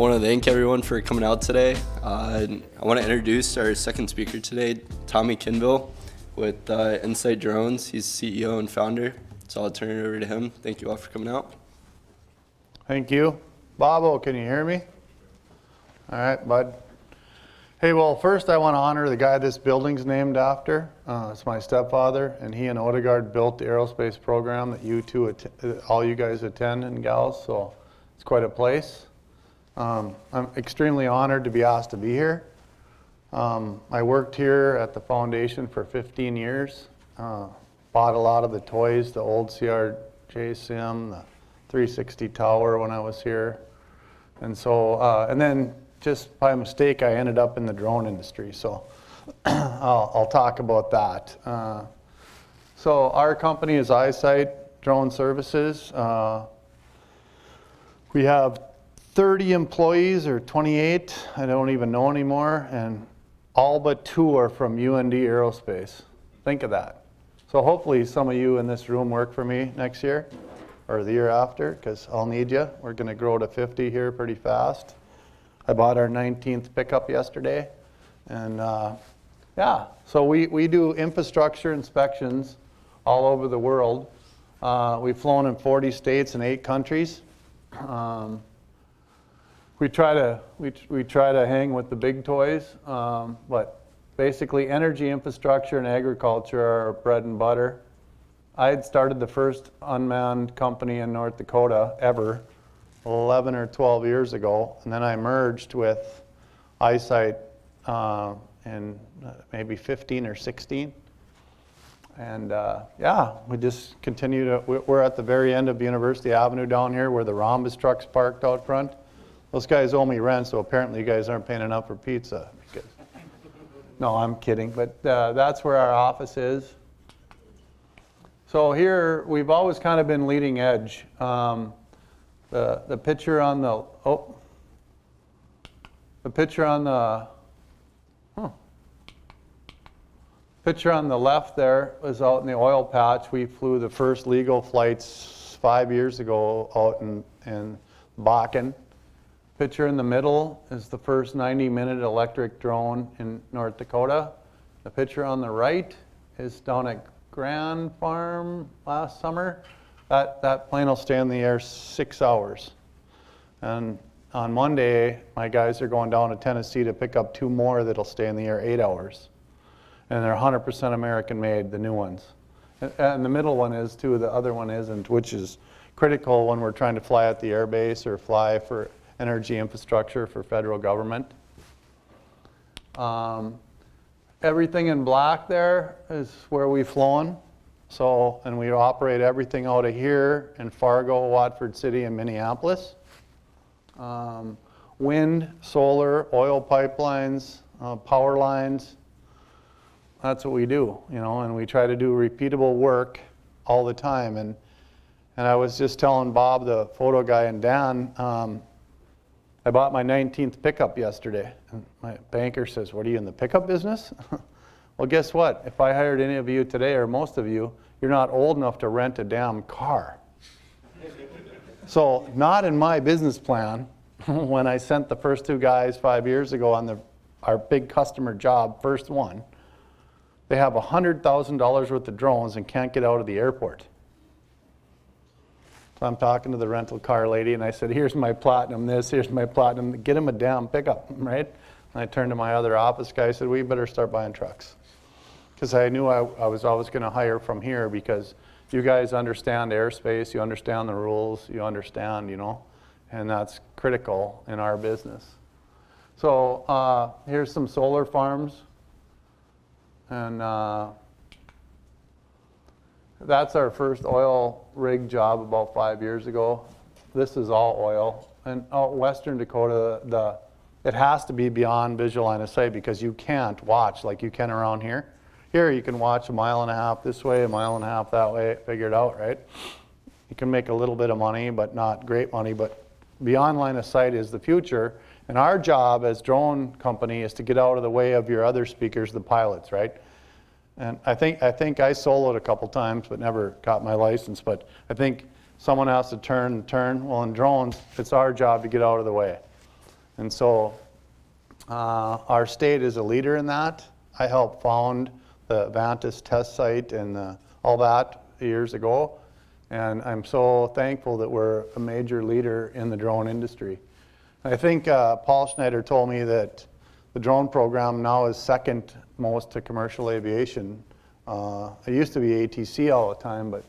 want to thank everyone for coming out today. I want to introduce our second speaker today, Tommy Kenville with Insight Drones. He's CEO and founder, so I'll turn it over to him. Thank you all for coming out. Thank you. Bobo, can you hear me? All right, bud. Hey, well, first I want to honor the guy this building's named after. It's my stepfather, and he and Odegaard built the aerospace program that you two, all you guys attend and gals, so it's quite a place. I'm extremely honored to be asked to be here. I worked here at the foundation for 15 years. Bought a lot of the toys, the old CRJ Sim, the 360 tower when I was here. And so, and then just by mistake, I ended up in the drone industry. So I'll talk about that. So our company is Eyesight Drone Services. We have 30 employees or 28, I don't even know anymore, and all but 2 are from UND Aerospace. Think of that. So hopefully some of you in this room work for me next year or the year after, because I'll need you. We're going to grow to 50 here pretty fast. I bought our 19th pickup yesterday, and yeah, so we do infrastructure inspections all over the world. We've flown in 40 states and 8 countries. We try to hang with the big toys, but basically energy infrastructure and agriculture are our bread and butter. I had started the first unmanned company in North Dakota ever 11 or 12 years ago, and then I merged with Eyesight in maybe 15 or 16. And yeah, we just continue to, we're at the very end of University Avenue down here where the rhombus truck's parked out front. Those guys owe me rent, so apparently you guys aren't paying enough for pizza. Because, no, I'm kidding, but that's where our office is. So here, we've always kind of been leading edge. The picture on the, picture on the left there was out in the oil patch. We flew the first legal flights 5 years ago out in Bakken. Picture in the middle is the first 90-minute electric drone in North Dakota. The picture on the right is down at Grand Farm last summer. That plane will stay in the air 6 hours. And on Monday, my guys are going down to Tennessee to pick up 2 more that'll stay in the air 8 hours. And they're 100% American made, the new ones. And the middle one is too, the other one isn't, which is critical when we're trying to fly at the air base or fly for energy infrastructure for federal government. Everything in black there is where we've flown. So, and we operate everything out of here in Fargo, Watford City, and Minneapolis. Wind, solar, oil pipelines, power lines. That's what we do, you know, and we try to do repeatable work all the time. And I was just telling Bob, the photo guy, and Dan, I bought my 19th pickup yesterday. And my banker says, "What are you, in the pickup business?" Well, guess what? If I hired any of you today, or most of you, you're not old enough to rent a damn car. So not in my business plan. When I sent the first 2 guys 5 years ago on our big customer job, first one, they have $100,000 worth of drones and can't get out of the airport. So I'm talking to the rental car lady, and I said, "Here's my Platinum this, here's my Platinum, get him a damn pickup," right? And I turned to my other office guy, I said, "We better start buying trucks." Because I knew I was always going to hire from here, because you guys understand airspace, you understand the rules, you understand, you know, and that's critical in our business. So here's some solar farms. And that's our first oil rig job about 5 years ago. This is all oil. And out western Dakota, it has to be beyond visual line of sight, because you can't watch like you can around here. Here you can watch 1.5 miles this way, 1.5 miles that way, figure it out, right? You can make a little bit of money, but not great money. But beyond line of sight is the future. And our job as drone company is to get out of the way of your other speakers, the pilots, right? And I think I soloed a couple times, but never got my license. But I think someone has to turn. Well, in drones, it's our job to get out of the way. And so our state is a leader in that. I helped found the Vantis test site and all that years ago. And I'm so thankful that we're a major leader in the drone industry. I think Paul Schneider told me that the drone program now is second most to commercial aviation. It used to be ATC all the time, but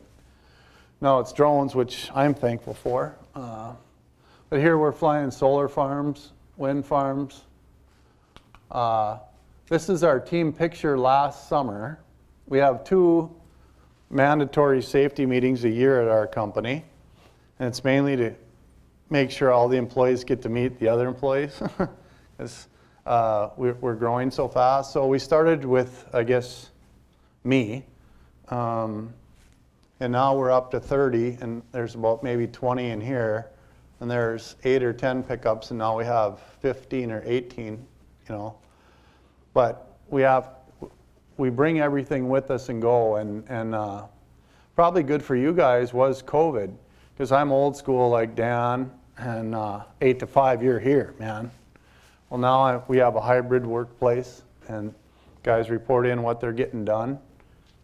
now it's drones, which I'm thankful for. But here we're flying solar farms, wind farms. This is our team picture last summer. We have 2 mandatory safety meetings a year at our company, and it's mainly to make sure all the employees get to meet the other employees. Because we're growing so fast. So we started with, I guess, me, and now we're up to 30, and there's about maybe 20 in here, and there's 8 or 10 pickups, and now we have 15 or 18, you know. But we bring everything with us and go, and probably good for you guys was COVID, because I'm old school like Dan, and 8 to 5, you're here, man. Well, now we have a hybrid workplace, and guys report in what they're getting done,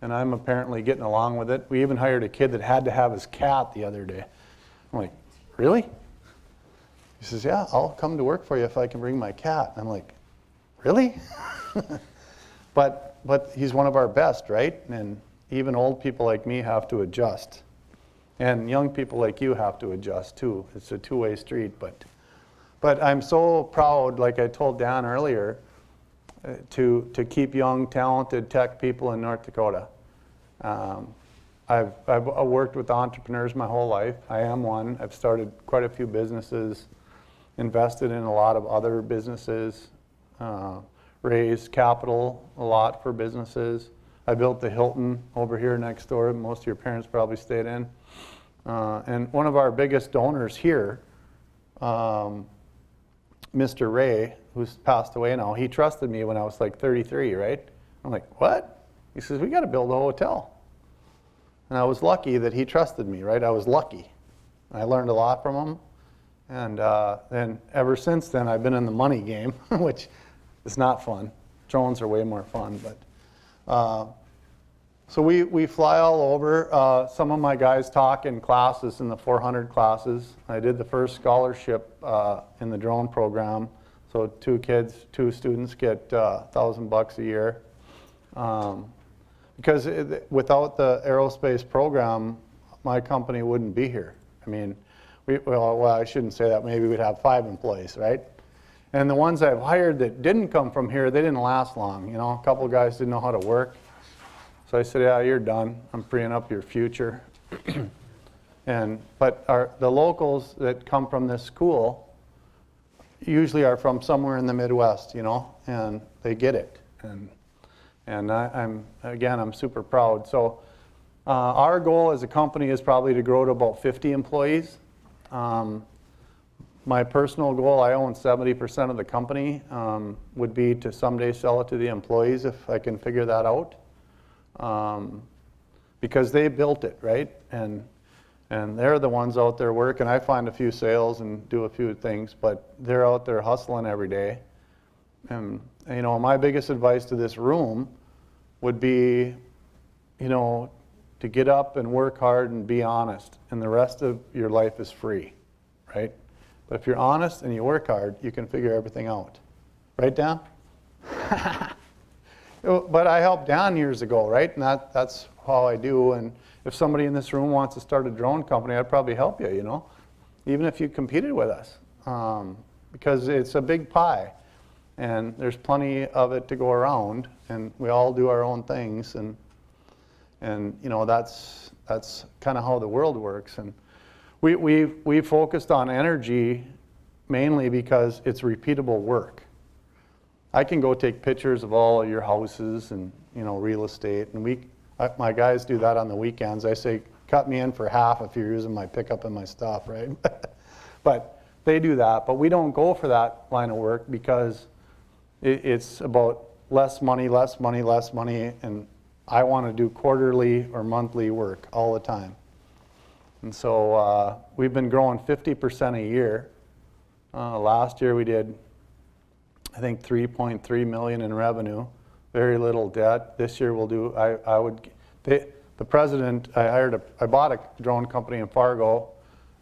and I'm apparently getting along with it. We even hired a kid that had to have his cat the other day. I'm like, really? He says, yeah, I'll come to work for you if I can bring my cat. I'm like, really? But he's one of our best, right? And even old people like me have to adjust. And young people like you have to adjust too. It's a two-way street. But I'm so proud, like I told Dan earlier, to keep young, talented tech people in North Dakota. I've worked with entrepreneurs my whole life. I am one. I've started quite a few businesses, invested in a lot of other businesses, raised capital a lot for businesses. I built the Hilton over here next door. Most of your parents probably stayed in. And one of our biggest donors here, Mr. Ray, who's passed away now, he trusted me when I was like 33, right? I'm like, what? He says, we got to build a hotel. And I was lucky that he trusted me, right? I was lucky. I learned a lot from him. And then ever since then, I've been in the money game, which is not fun. Drones are way more fun. But so we fly all over. Some of my guys talk in classes, in the 400 classes. I did the first scholarship in the drone program. So 2 students get $1,000 a year. Because without the aerospace program, my company wouldn't be here. I mean, well, I shouldn't say that. Maybe we'd have 5 employees, right? And the ones I've hired that didn't come from here, they didn't last long. You know, a couple of guys didn't know how to work. So I said, yeah, you're done. I'm freeing up your future. But the locals that come from this school usually are from somewhere in the Midwest, you know, and they get it. And I'm super proud. So our goal as a company is probably to grow to about 50 employees. My personal goal, I own 70% of the company, would be to someday sell it to the employees if I can figure that out. Because they built it, right? And they're the ones out there working. I find a few sales and do a few things, but they're out there hustling every day. And you know, my biggest advice to this room would be, you know, to get up and work hard and be honest, and the rest of your life is free, right? But if you're honest and you work hard, you can figure everything out. Right, Dan? But I helped Dan years ago, right? And that's how I do. And if somebody in this room wants to start a drone company, I'd probably help you, you know, even if you competed with us, because it's a big pie, and there's plenty of it to go around, and we all do our own things, and you know, that's kind of how the world works. And we focused on energy mainly because it's repeatable work. I can go take pictures of all of your houses and, you know, real estate, and my guys do that on the weekends. I say, cut me in for half if you're using my pickup and my stuff, right? But they do that, but we don't go for that line of work because it's about less money, less money, less money, and I want to do quarterly or monthly work all the time. And so we've been growing 50% a year, Last year we did, I think, 3.3 million in revenue, very little debt. This year we'll do, the president, I bought a drone company in Fargo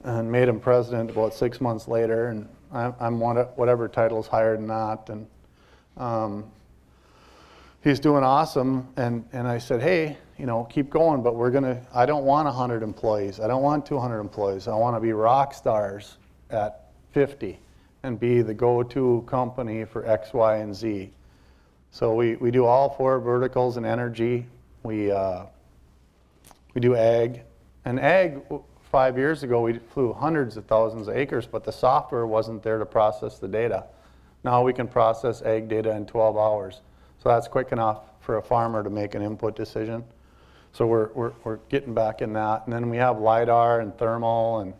and made him president about 6 months later, and I'm whatever title's higher than that, and he's doing awesome, and I said, hey, keep going, but I don't want 100 employees, I don't want 200 employees, I want to be rock stars at 50 and be the go-to company for X, Y, and Z. So we do all 4 verticals in energy. We do ag, and ag 5 years ago we flew hundreds of thousands of acres, but the software wasn't there to process the data. Now we can process ag data in 12 hours. So that's quick enough for a farmer to make an input decision. So we're getting back in that. And then we have LiDAR and thermal and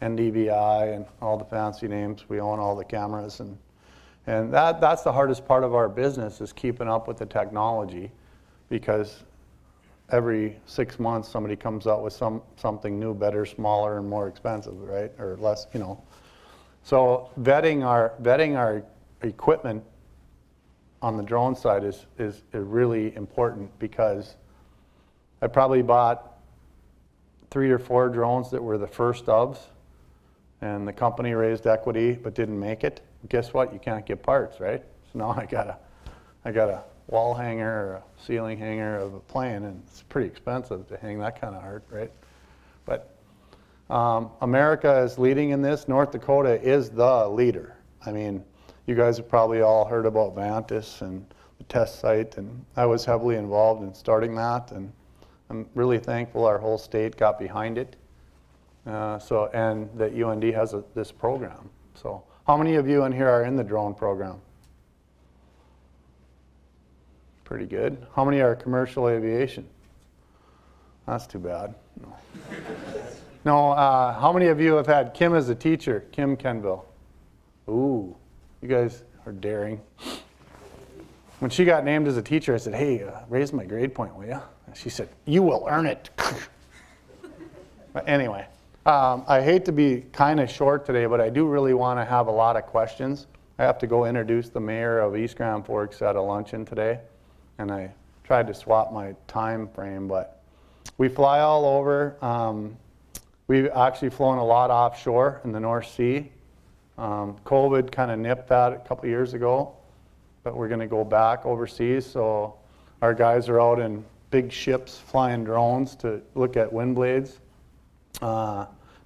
NDVI and all the fancy names. We own all the cameras. And that's the hardest part of our business, is keeping up with the technology, because every 6 months somebody comes out with something new, better, smaller, and more expensive, right? Or less, So vetting our equipment on the drone side is really important, because I probably bought 3 or 4 drones that were the first ofs, and the company raised equity but didn't make it. Guess what? You can't get parts, right? So now I got a wall hanger or a ceiling hanger of a plane, and it's pretty expensive to hang that kind of art, right? But America is leading in this. North Dakota is the leader. I mean, you guys have probably all heard about Vantis and the test site, and I was heavily involved in starting that, and I'm really thankful our whole state got behind it. And that UND has this program. So how many of you in here are in the drone program? Pretty good. How many are commercial aviation? That's too bad. No. No, how many of you have had Kim as a teacher? Kim Kenville. Ooh, you guys are daring. When she got named as a teacher, I said, hey, raise my grade point, will you? And she said, you will earn it. But anyway, I hate to be kind of short today, but I do really want to have a lot of questions. I have to go introduce the mayor of East Grand Forks at a luncheon today, and I tried to swap my time frame, but we fly all over. We've actually flown a lot offshore in the North Sea. COVID kind of nipped that a couple years ago, but we're going to go back overseas. So our guys are out in big ships flying drones to look at wind blades.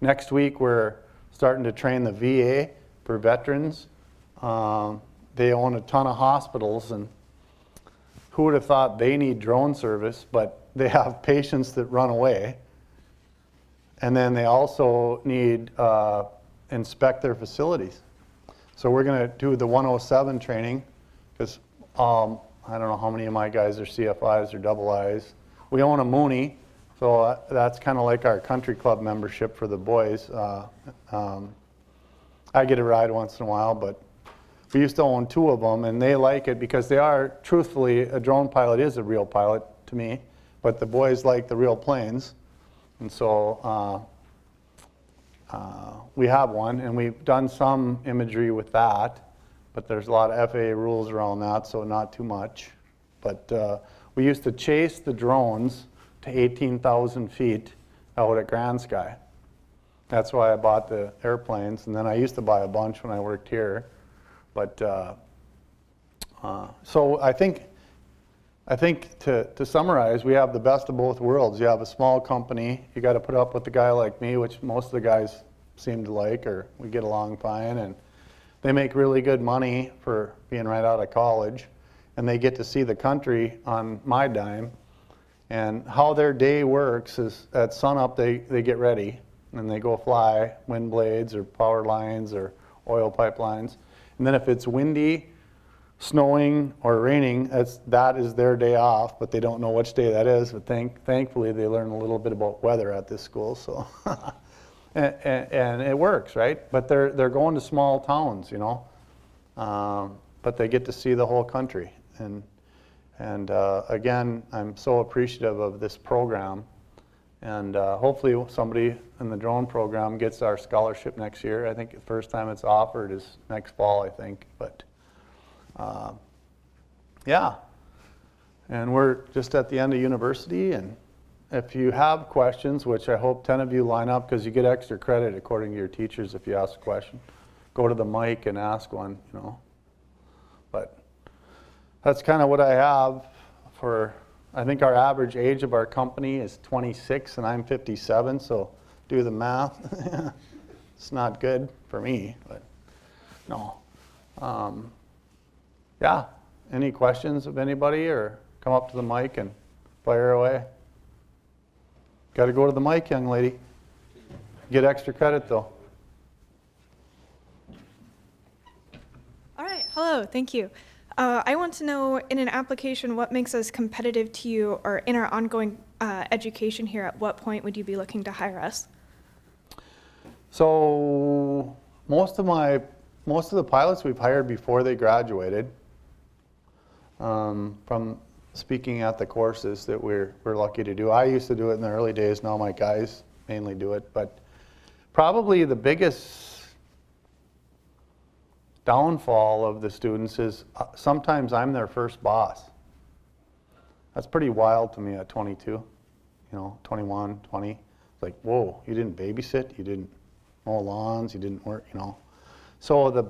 Next week we're starting to train the VA for veterans. They own a ton of hospitals, and who would have thought they need drone service, but they have patients that run away. And then they also need inspect their facilities. So we're going to do the 107 training, because I don't know how many of my guys are CFIs or double Is. We own a Mooney, so that's kind of like our country club membership for the boys. I get a ride once in a while, but we used to own 2 of them, and they like it because they are, truthfully, a drone pilot is a real pilot to me, but the boys like the real planes. And so we have one, and we've done some imagery with that, but there's a lot of FAA rules around that, so not too much. But we used to chase the drones to 18,000 feet out at Grand Sky. That's why I bought the airplanes, and then I used to buy a bunch when I worked here. But so I think to summarize, we have the best of both worlds. You have a small company, you got to put up with a guy like me, which most of the guys seem to like, or we get along fine, and they make really good money for being right out of college, and they get to see the country on my dime. And how their day works is at sunup they get ready, and they go fly wind blades or power lines or oil pipelines. And then if it's windy, snowing, or raining, that is their day off, but they don't know which day that is. But thankfully, they learn a little bit about weather at this school, so and it works, right? But they're going to small towns, you know, but they get to see the whole country. And again, I'm so appreciative of this program, And hopefully somebody in the drone program gets our scholarship next year. I think the first time it's offered is next fall, I think. But yeah, and we're just at the end of university, and if you have questions, which I hope 10 of you line up because you get extra credit according to your teachers if you ask a question, go to the mic and ask one, you know. But that's kind of what I have for, I think our average age of our company is 26 and I'm 57, so do the math. It's not good for me, but no. Yeah, any questions of anybody, or come up to the mic and fire away. Got to go to the mic, young lady. Get extra credit though. All right, hello, thank you. I want to know, in an application, what makes us competitive to you, or in our ongoing education here, at what point would you be looking to hire us? So most of the pilots we've hired before they graduated, from speaking at the courses that we're lucky to do. I used to do it in the early days, now my guys mainly do it, but probably the biggest downfall of the students is sometimes I'm their first boss. That's pretty wild to me at 22, you know, 21, 20. It's like, whoa, you didn't babysit, you didn't mow lawns, you didn't work, you know. So the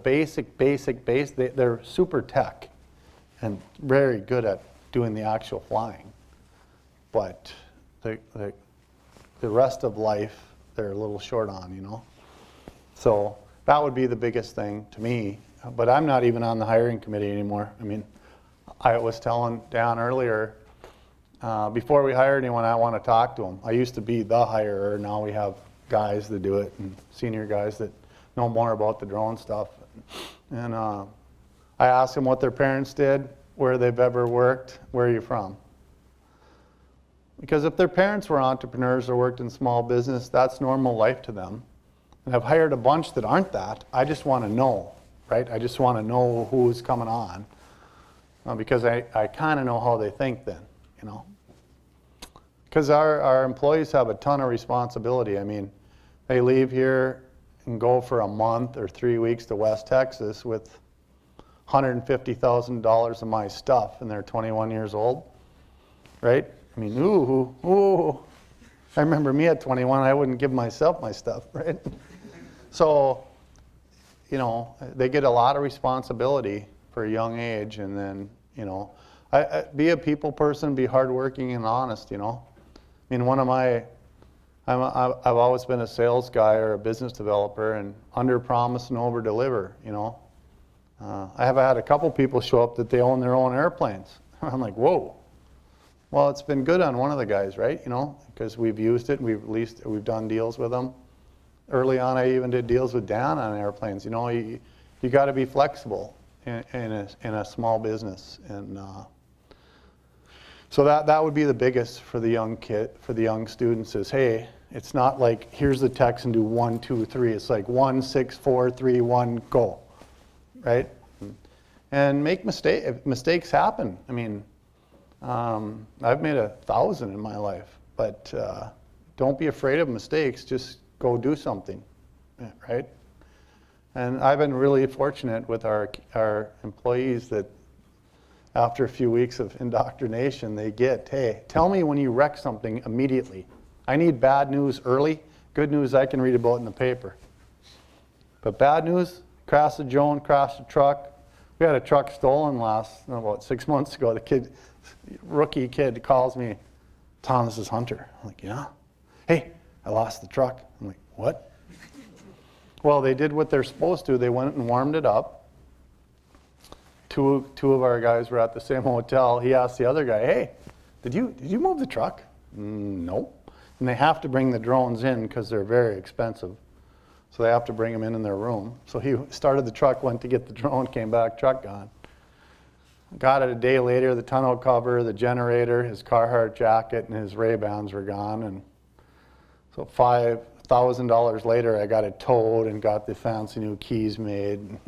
they're super tech and very good at doing the actual flying. But the rest of life, they're a little short on, you know. So that would be the biggest thing to me. But I'm not even on the hiring committee anymore. I mean, I was telling Dan earlier, before we hire anyone, I want to talk to them. I used to be the hirer. Now we have guys that do it, and senior guys that know more about the drone stuff. And I asked them what their parents did, where they've ever worked, where are you from? Because if their parents were entrepreneurs or worked in small business, that's normal life to them. And I've hired a bunch that aren't that. I just want to know, right? I just want to know who's coming on, because I kind of know how they think then, you know. Because our employees have a ton of responsibility. I mean, they leave here and go for a month or 3 weeks to West Texas with $150,000 of my stuff, and they're 21 years old, right? I mean, ooh. I remember me at 21, I wouldn't give myself my stuff, right? So, you know, they get a lot of responsibility for a young age, and then, you know, be a people person, be hardworking and honest, you know. I mean, I've always been a sales guy or a business developer, and under promise and over deliver, you know. I have had a couple people show up that they own their own airplanes. I'm like, whoa. Well, it's been good on one of the guys, right? You know, because we've used it, we've done deals with them. Early on, I even did deals with Dan on airplanes. You know, you got to be flexible in a small business, and so that would be the biggest for the young students is, hey, it's not like here's the text and do 1, 2, 3. It's like 1, 6, 4, 3, 1, go, right? And make mistakes happen. I mean, I've made 1,000 in my life, but don't be afraid of mistakes. Just go do something, right? And I've been really fortunate with our employees that after a few weeks of indoctrination, they get, hey, tell me when you wreck something immediately. I need bad news early. Good news I can read about in the paper. But bad news, crashed a truck. We had a truck stolen about 6 months ago. The rookie kid calls me, Tom, this is Hunter. I'm like, yeah. Hey, I lost the truck. I'm like, what? Well, they did what they're supposed to. They went and warmed it up. Two of our guys were at the same hotel. He asked the other guy, hey, did you move the truck? No. And they have to bring the drones in because they're very expensive. So they have to bring them in their room. So he started the truck, went to get the drone, came back, truck gone. Got it a day later, the tonneau cover, the generator, his Carhartt jacket, and his Ray-Bans were gone. And so $5,000 later, I got it towed and got the fancy new keys made.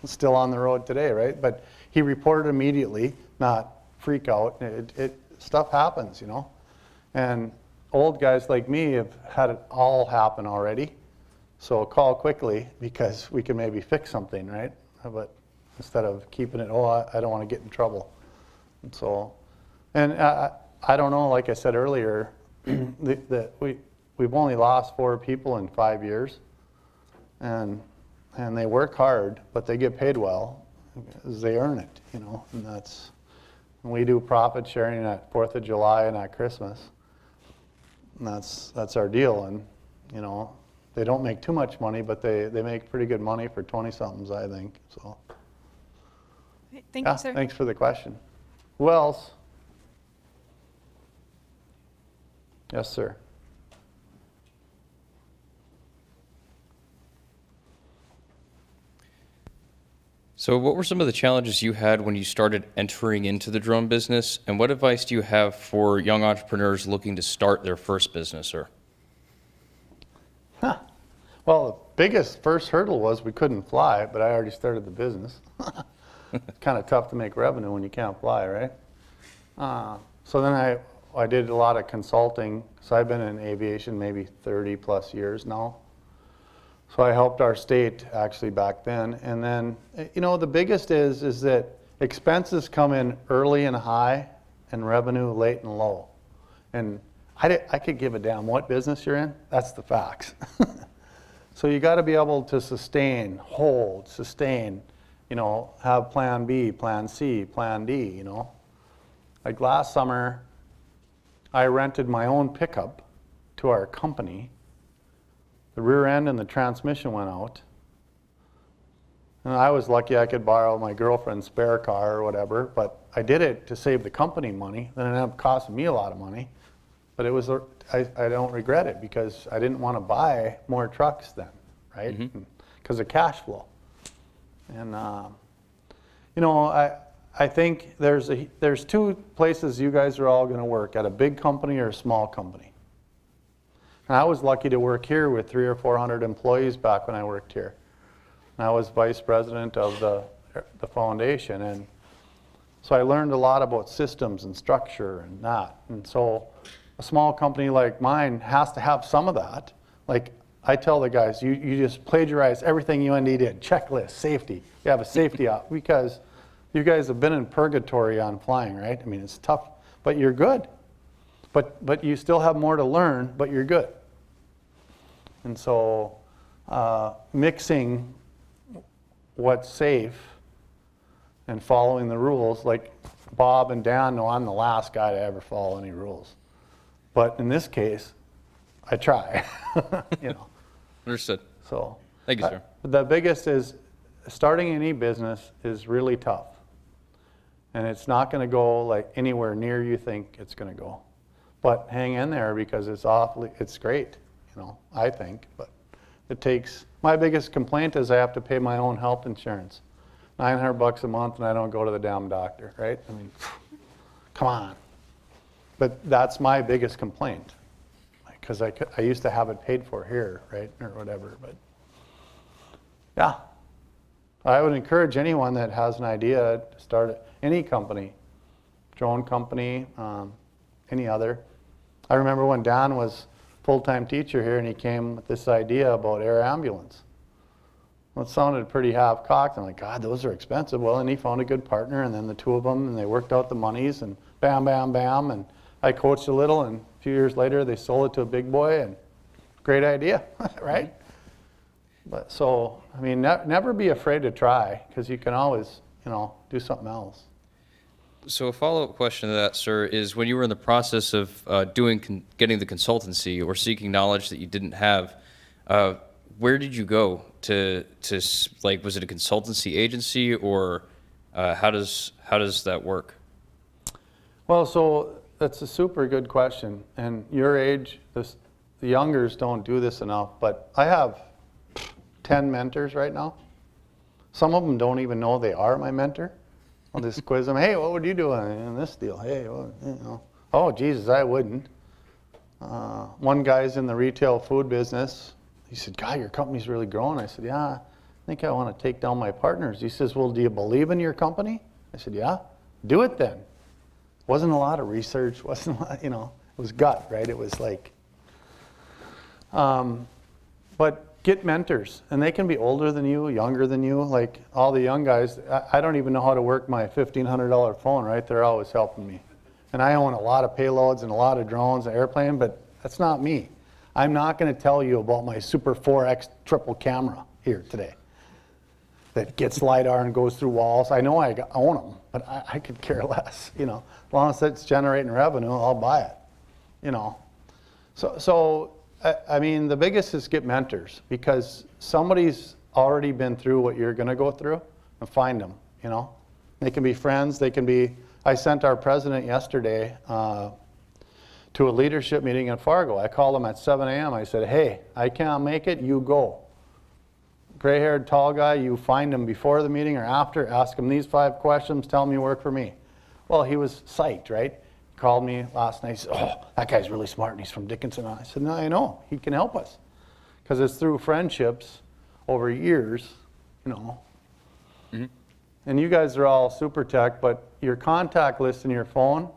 Still on the road today, right? But he reported immediately, not freak out. Stuff happens, you know. And old guys like me have had it all happen already. So call quickly because we can maybe fix something, right? But instead of keeping it, I don't want to get in trouble. And so, and I don't know, like I said earlier, we've only lost 4 people in 5 years. And they work hard, but they get paid well because they earn it, you know, and that's, and we do profit sharing at 4th of July and at Christmas. And that's our deal. And, you know, they don't make too much money, but they make pretty good money for 20-somethings, I think. So, Thank yeah, you, sir. thanks for the question. Who else? Yes, sir. So what were some of the challenges you had when you started entering into the drone business, and what advice do you have for young entrepreneurs looking to start their first business, sir? Well, the biggest first hurdle was we couldn't fly, but I already started the business. It's kind of tough to make revenue when you can't fly, right? So then I did a lot of consulting. So I've been in aviation maybe 30 plus years now. So I helped our state actually back then. And then, you know, the biggest is that expenses come in early and high and revenue late and low. And I could give a damn what business you're in. That's the facts. So you got to be able to sustain, you know, have plan B, plan C, plan D, you know. Like last summer, I rented my own pickup to our company. The rear end and the transmission went out. And I was lucky I could borrow my girlfriend's spare car or whatever, but I did it to save the company money. Then it ended up costing me a lot of money. But it was, I don't regret it because I didn't want to buy more trucks then, right? Because of cash flow. And, you know, I think there's 2 places you guys are all going to work, at a big company or a small company. And I was lucky to work here with 300 or 400 employees back when I worked here. And I was vice president of the foundation. And so I learned a lot about systems and structure and that. And so a small company like mine has to have some of that. Like I tell the guys, you just plagiarize everything UND did, checklist, safety. You have a safety op because you guys have been in purgatory on flying, right? I mean, it's tough, but you're good. But you still have more to learn, but you're good. And so mixing what's safe and following the rules, like Bob and Dan know I'm the last guy to ever follow any rules. But in this case, I try, you know. Understood. So Thank you, sir. the biggest is starting any business is really tough. And it's not going to go like anywhere near you think it's going to go. But hang in there because it's great, you know, I think. But it takes, my biggest complaint is I have to pay my own health insurance. $900 a month and I don't go to the damn doctor, right? I mean, come on. But that's my biggest complaint. Because I used to have it paid for here, right, or whatever. But yeah, I would encourage anyone that has an idea to start any company, drone company, any other. I remember when Don was full-time teacher here and he came with this idea about air ambulance. Well, it sounded pretty half-cocked. I'm like, God, those are expensive. Well, and he found a good partner, and then the 2 of them, and they worked out the monies, and bam, bam, bam, and I coached a little, and a few years later, they sold it to a big boy, and great idea, right? But so, I mean, never be afraid to try, because you can always, you know, do something else. So a follow-up question to that, sir, is when you were in the process of getting the consultancy or seeking knowledge that you didn't have, where did you go to like, was it a consultancy agency, or how does that work? Well, so that's a super good question. And your age, the youngers don't do this enough, but I have 10 mentors right now. Some of them don't even know they are my mentor. I'll just quiz them. Hey, what would you do in this deal? Hey, well, you know. Oh, Jesus, I wouldn't. One guy's in the retail food business. He said, God, your company's really growing. I said, yeah, I think I want to take down my partners. He says, well, do you believe in your company? I said, yeah. Do it then. Wasn't a lot of research, wasn't a lot, you know. was gut, right? It was like, but get mentors, and they can be older than you, younger than you. Like all the young guys, I don't even know how to work my $1,500 phone, right? They're always helping me. And I own a lot of payloads and a lot of drones and airplane, but that's not me. I'm not going to tell you about my Super 4X triple camera here today that gets LiDAR and goes through walls. I know I own them, but I could care less, you know. As long as it's generating revenue, I'll buy it, you know. So I mean, the biggest is get mentors, because somebody's already been through what you're going to go through, and find them, you know. They can be friends, they can be, I sent our president yesterday to a leadership meeting in Fargo. I called him at 7 a.m. I said, hey, I can't make it, you go. Gray-haired, tall guy, you find him before the meeting or after, ask him these 5 questions, tell him you work for me. Well, he was psyched, right? Called me last night, he said, oh, that guy's really smart and he's from Dickinson. I said, no, I know, he can help us. Because it's through friendships over years, you know. Mm-hmm. And you guys are all super tech, but your contact list in your phone,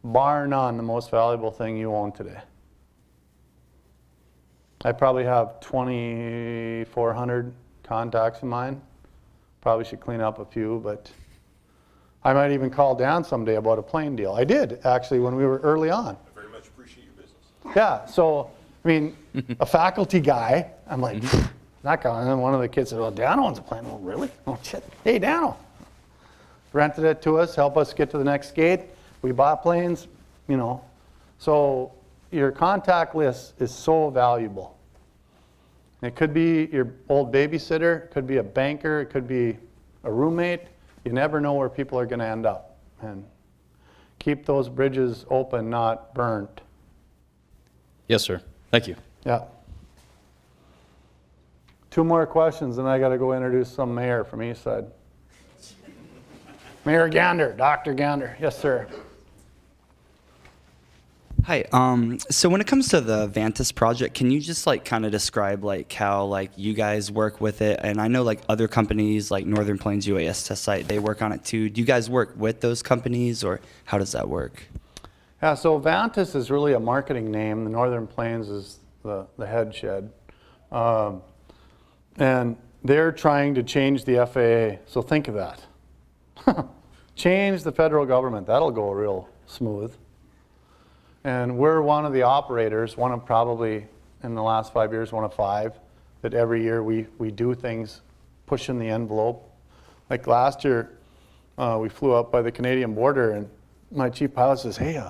bar none, the most valuable thing you own today. I probably have 2,400 contacts in mine. Probably should clean up a few, but I might even call Dan someday about a plane deal. I did, actually, when we were early on. I very much appreciate your business. Yeah, so, I mean, a faculty guy, I'm like, that guy, and then one of the kids said, well, Dan owns a plane. Well, really? Oh, shit. Hey, Dan, rented it to us, help us get to the next gate. We bought planes, you know. So your contact list is so valuable. It could be your old babysitter, it could be a banker, it could be a roommate. You never know where people are going to end up. And keep those bridges open, not burnt. Yes, sir. Thank you. Yeah. 2 more questions, and I got to go introduce some mayor from East Side. Mayor Gander, Dr. Gander. Yes, sir. Hi. So when it comes to the Vantis Project, can you just like kind of describe like how like you guys work with it? And I know like other companies like Northern Plains UAS Test Site, they work on it too. Do you guys work with those companies, or how does that work? Yeah, so Vantis is really a marketing name. The Northern Plains is the head shed. And they're trying to change the FAA. So think of that. Change the federal government. That'll go real smooth. And we're one of the operators, one of probably in the last 5 years, one of 5, that every year we do things pushing the envelope. Like last year, we flew up by the Canadian border, and my chief pilot says, hey,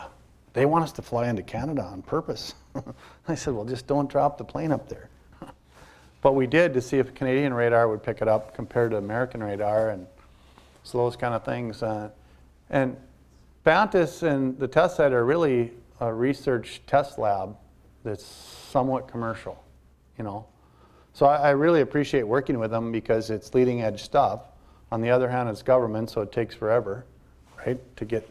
they want us to fly into Canada on purpose. I said, well, just don't drop the plane up there. But we did, to see if Canadian radar would pick it up compared to American radar, and so those kind of things. And Vantis and the test site are really a research test lab that's somewhat commercial, you know. So I really appreciate working with them because it's leading edge stuff. On the other hand, it's government, so it takes forever, right, to get,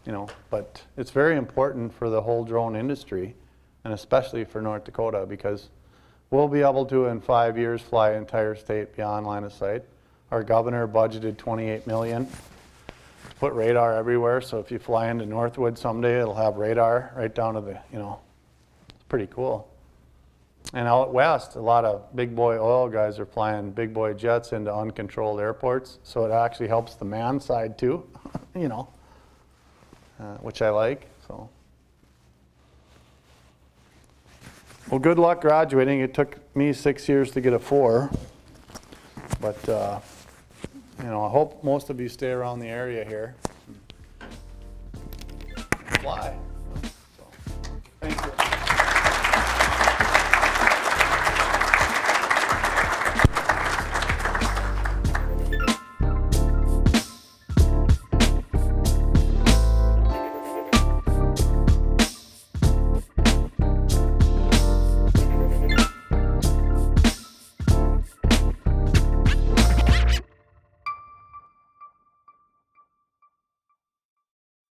you know. But it's very important for the whole drone industry, and especially for North Dakota, because we'll be able to, in 5 years, fly an entire state beyond line of sight. Our governor budgeted $28 million to put radar everywhere, so if you fly into Northwood someday, it'll have radar right down to the, you know, it's pretty cool. And out west, a lot of big boy oil guys are flying big boy jets into uncontrolled airports, so it actually helps the man side too, you know, which I like, so. Well, good luck graduating. It took me 6 years to get a 4, but you know, I hope most of you stay around the area here. Fly.